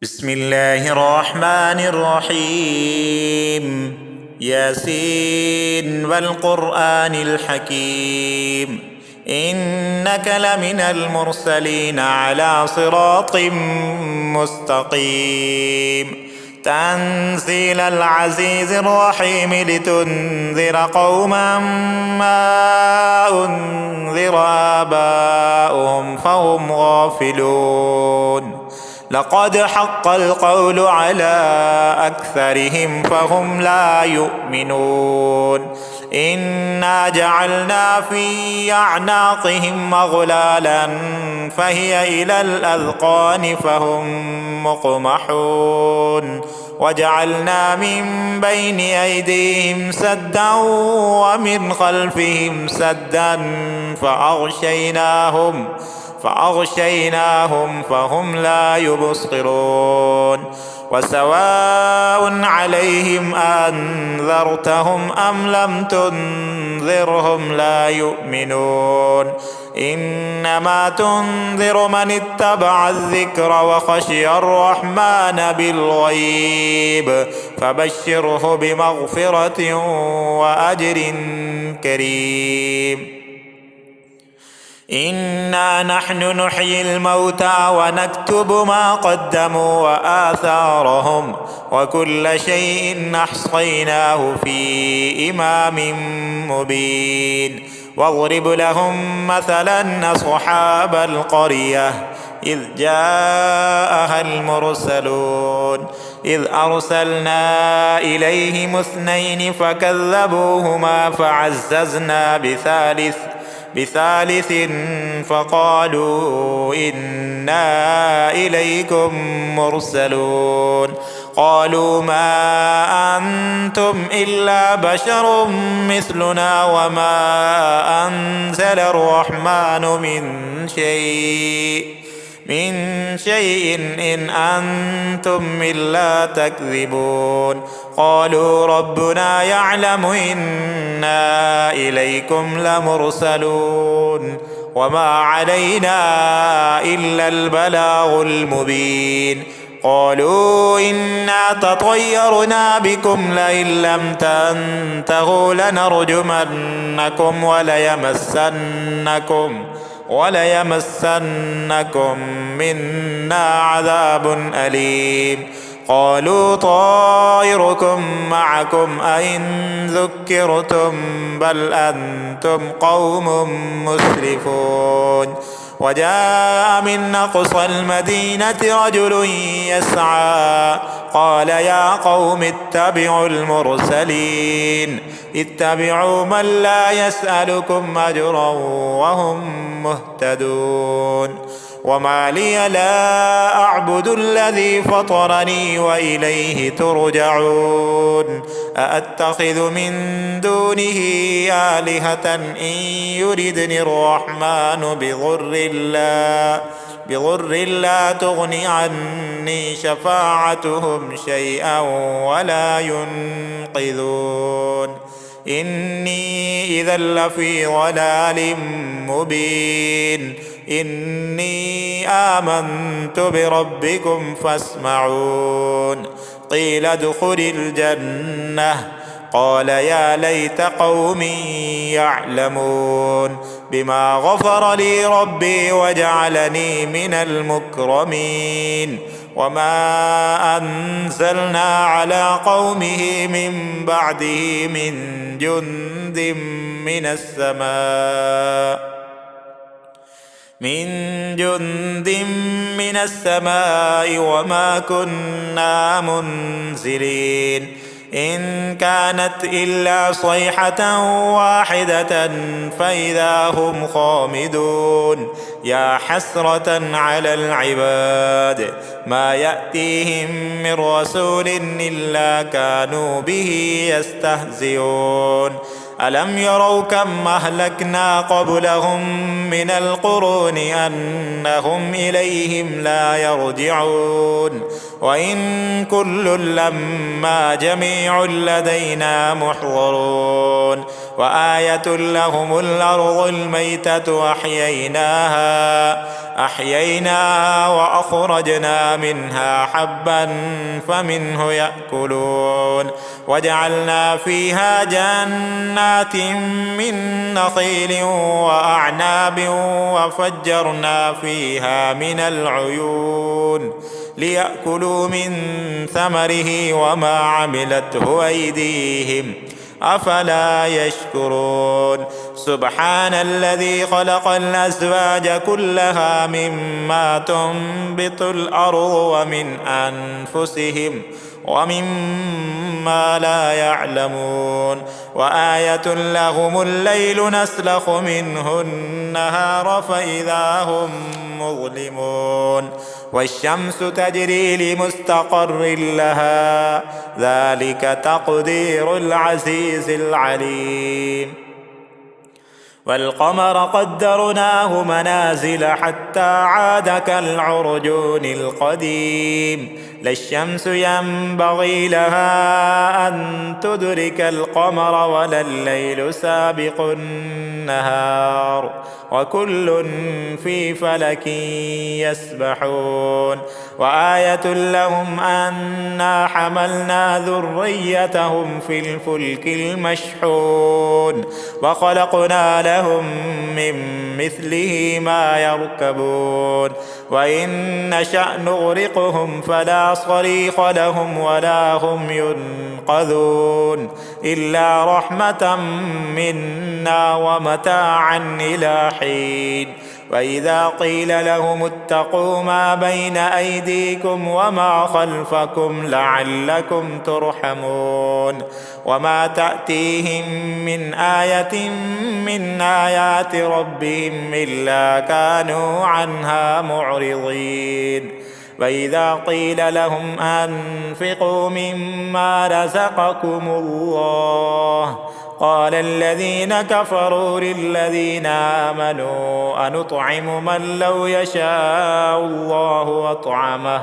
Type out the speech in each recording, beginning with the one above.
بسم الله الرحمن الرحيم. ياسين والقرآن الحكيم، إنك لمن المرسلين على صراط مستقيم. تنزيل العزيز الرحيم لتنذر قوما ما أنذر آباؤهم فهم غافلون. لقد حق القول على أكثرهم فهم لا يؤمنون. إنا جعلنا في أعناقهم أغلالا فهي إلى الأذقان فهم مقمحون. وجعلنا من بين أيديهم سدا ومن خلفهم سدا فأغشيناهم فهم لا يبصرون. وسواء عليهم أنذرتهم أم لم تنذرهم لا يؤمنون. إنما تنذر من اتبع الذكر وخشي الرحمن بالغيب فبشره بمغفرة وأجر كريم. إنا نحن نحيي الموتى ونكتب ما قدموا وآثارهم وكل شيء أحصيناه في إمام مبين. واضرب لهم مثلا أصحاب القرية إذ جاءها المرسلون إذ أرسلنا إليهم 2 فكذبوهما فعززنا بثالث فقالوا إنا إليكم مرسلون. قالوا ما أنتم إلا بشر مثلنا وما أنزل الرحمن من شيء إن أنتم إلا تكذبون. قالوا ربنا يعلم إنا إليكم لمرسلون وما علينا إلا البلاغ المبين. قالوا إنا تطيرنا بكم لئن لم تنتهوا لنرجمنكم وليمسنكم منا عذاب أليم. قالوا طائركم معكم أئن ذكرتم بل أنتم قوم مسرفون. وجاء من أقصى المدينة رجل يسعى قال يا قوم اتبعوا المرسلين اتبعوا من لا يسألكم أجرا وهم مهتدون. وما لي لا أعبد الذي فطرني وإليه ترجعون. أأتخذ من دونه آلهة إن يردني الرحمن بضر لا تغني عني شفاعتهم شيئا ولا ينقذون. إني إذا لفي ضلال مبين. إني آمنت بربكم فاسمعون. قيل ادخل الجنة قال يا ليت قومي يعلمون بما غفر لي ربي وجعلني من المكرمين. وما أنزلنا على قومه من بعده من جند من السماء وما كنا منزلين. إن كانت إلا صيحة واحدة فإذا هم خامدون. يا حسرة على العباد ما يأتيهم من رسول إلا كانوا به يستهزئون. ألم يروا كم أهلكنا قبلهم من القرون أنهم إليهم لا يرجعون. وإن كل لما جميع لدينا محضرون. وآية لهم الأرض الميتة أحييناها أحييناها وأخرجنا منها حبا فمنه يأكلون وجعلنا فيها جنات من نخيل وأعناب وفجرنا فيها من العيون ليأكلوا من ثمره وما عملته أيديهم أفلا يشكرون سبحان الذي خلق الأزواج كلها مما تنبت الأرض ومن أنفسهم ومما لا يعلمون وآية لهم الليل نسلخ منه النهار فإذا هم مظلمون والشمس تجري لمستقر لها ذلك تقدير العزيز العليم والقمر قدرناه منازل حتى عاد كالعرجون القديم لا الشمس ينبغي لها أن تدرك القمر ولا الليل سابق النهار وكل في فلك يسبحون وآية لهم أنا حملنا ذريتهم في الفلك المشحون وخلقنا لهم من مثله ما يركبون وإن نشأ نغرقهم فلا صريخ لهم ولا هم ينقذون إلا رحمة منا ومتاعا إلى حين وإذا قيل لهم اتقوا ما بين أيديكم وما خلفكم لعلكم ترحمون وما تأتيهم من آية من آيات ربهم إلا كانوا عنها معرضين وإذا قيل لهم أنفقوا مما رزقكم الله قال الذين كفروا للذين آمنوا أنطعم من لو يشاء الله أطعمه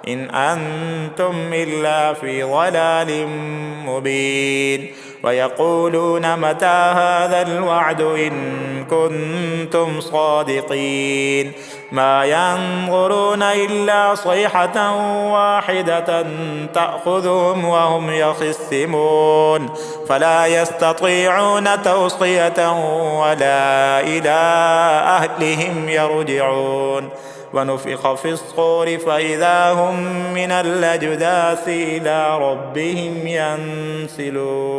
إن أنتم إلا في ضلال مبين ويقولون متى هذا الوعد إن كنتم صادقين ما ينظرون إلا صيحة واحدة تأخذهم وهم يخصمون فلا يستطيعون توصية ولا إلى أهلهم يرجعون ونفخ في الصور فإذا هم من الأجداث إلى ربهم ينسلون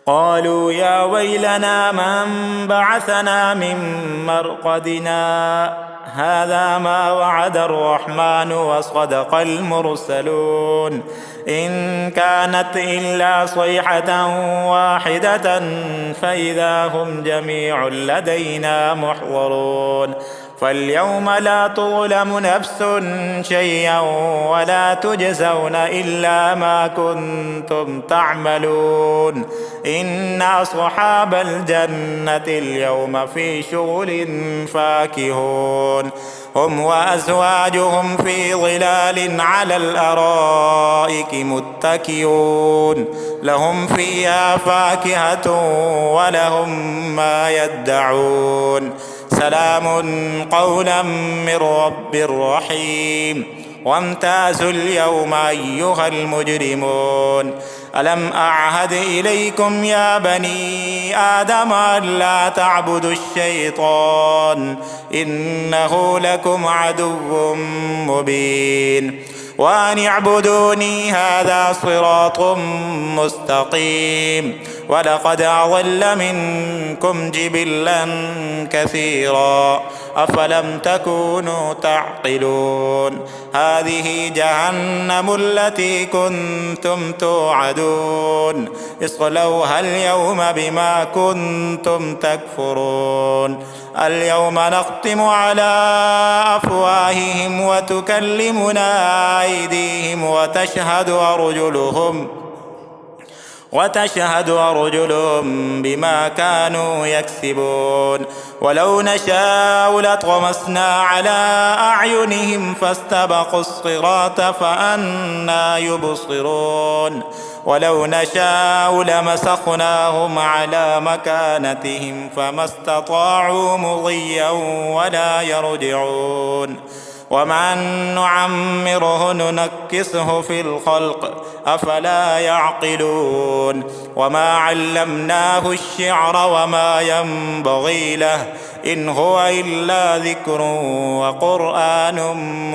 قالوا يا ويلنا من بعثنا من مرقدنا هذا ما وعد الرحمن وصدق المرسلون إن كانت إلا صيحة واحدة فإذا هم جميع لدينا محضرون فاليوم لا تظلم نفس شيئا ولا تجزون إلا ما كنتم تعملون إن أصحاب الجنة اليوم في شغل فاكهون هم وأزواجهم في ظلال على الأرائك متكئون لهم فيها فاكهة ولهم ما يدعون سلام قولا من رب رحيم وامتازوا اليوم أيها المجرمون ألم أعهد إليكم يا بني آدم ألا تعبدوا الشيطان إنه لكم عدو مبين وأن اعبدوني هذا صراط مستقيم ولقد أضل منكم جبلا كثيرا أفلم تكونوا تعقلون هذه جهنم التي كنتم توعدون اصلوها اليوم بما كنتم تكفرون اليوم نختم على أفواههم وتكلمنا أيديهم وتشهد أرجلهم بما كانوا يكسبون ولو نشاء لطمسنا على أعينهم فاستبقوا الصراط فأنى يبصرون ولو نشاء لمسخناهم على مكانتهم فما استطاعوا مضيا ولا يرجعون ومن نعمره ننكسه في الخلق أفلا يعقلون وما علمناه الشعر وما ينبغي له إن هو إلا ذكر وقرآن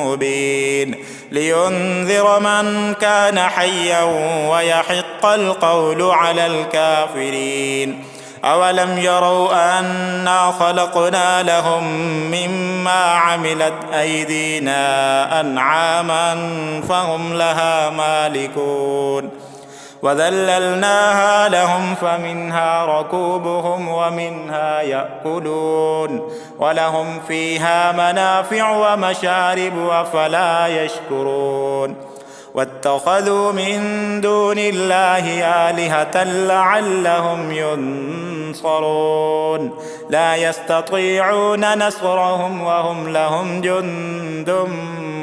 مبين لينذر من كان حيا ويحق القول على الكافرين أولم يروا أنا خلقنا لهم مما عملت أيدينا أنعاما فهم لها مالكون وذللناها لهم فمنها ركوبهم ومنها يأكلون ولهم فيها منافع ومشارب أفلا يشكرون واتخذوا من دون الله آلهة لعلهم ينصرون لا يستطيعون نصرهم وهم لهم جند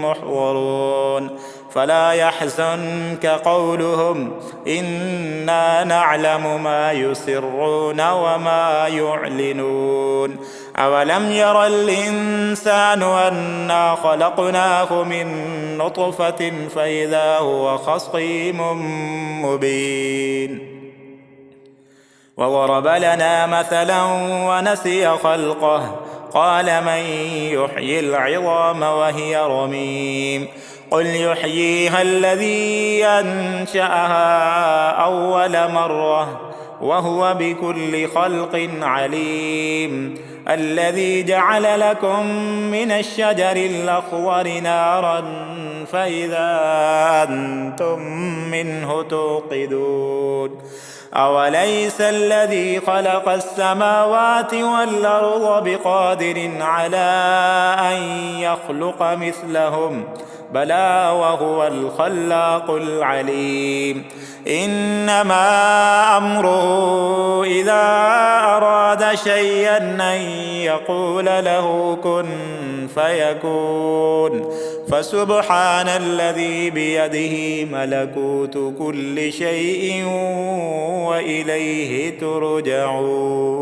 محضرون فلا يحزنك قولهم إنا نعلم ما يسرون وما يعلنون أولم ير الإنسان أنا خلقناه من نطفة فإذا هو خصيم مبين وضرب لنا مثلا ونسي خلقه قال من يحيي العظام وهي رميم قل يحييها الذي أنشأها أول مرة وهو بكل خلق عليم الذي جعل لكم من الشجر الأخضر نارا فإذا أنتم منه توقدون أوليس الذي خلق السماوات والأرض بقادر على أن يخلق مثلهم بلى وهو الخلاق العليم إنما أمره إذا أراد شيئا أن يقول له كن فيكون فسبحان الذي بيده ملكوت كل شيء وإليه ترجعون.